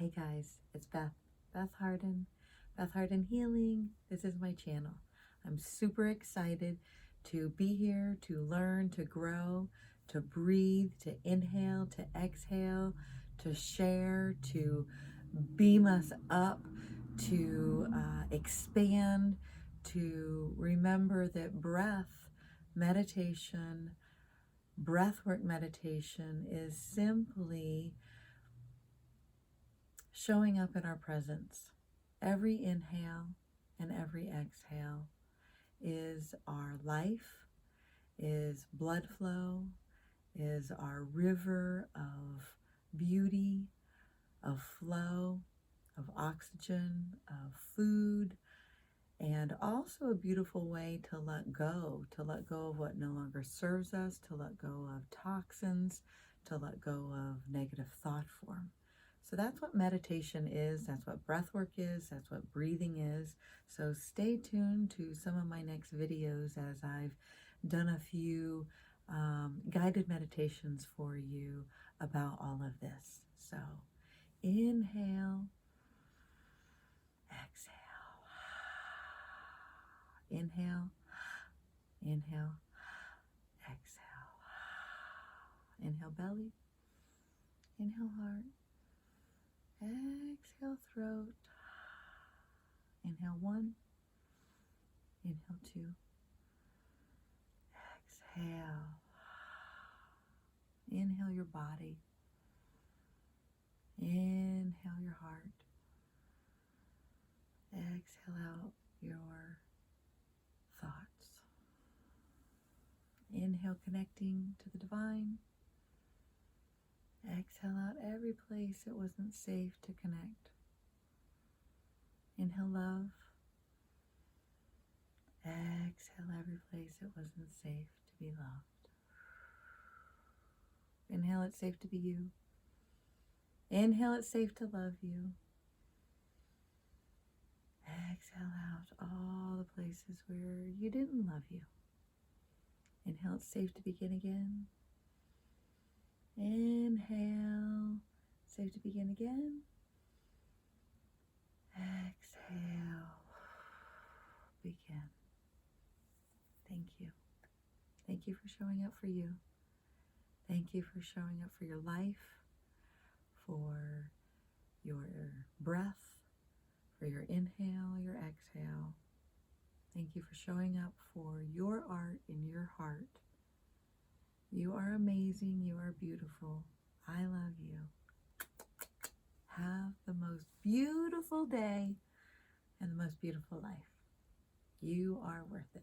Hey guys, it's Beth Harden, Beth Harden Healing. This is my channel. I'm super excited to be here, to learn, to grow, to breathe, to inhale, to exhale, to share, to beam us up, to expand, to remember that breathwork meditation is simply showing up in our presence. Every inhale and every exhale is our life, is blood flow, is our river of beauty, of flow, of oxygen, of food, and also a beautiful way to let go of what no longer serves us, to let go of toxins, to let go of negative thought form. So that's what meditation is, that's what breathwork is, that's what breathing is. So stay tuned to some of my next videos as I've done a few guided meditations for you about all of this. So inhale, exhale, inhale, inhale, exhale, inhale belly, inhale heart, exhale throat, inhale 1, inhale 2, exhale, inhale your body, inhale your heart, exhale out your thoughts, inhale connecting to the divine, exhale out every place it wasn't safe to connect, inhale love, exhale every place it wasn't safe to be loved. Inhale, it's safe to be you. Inhale, it's safe to love you. Exhale out all the places where you didn't love you. Inhale, it's safe to begin again. Inhale, safe to begin again. Exhale, begin. Thank you. Thank you for showing up for you. Thank you for showing up for your life, for your breath, for your inhale, your exhale. Thank you for showing up for your art in your heart. You are amazing. You are beautiful. I love you. Have the most beautiful day and the most beautiful life. You are worth it.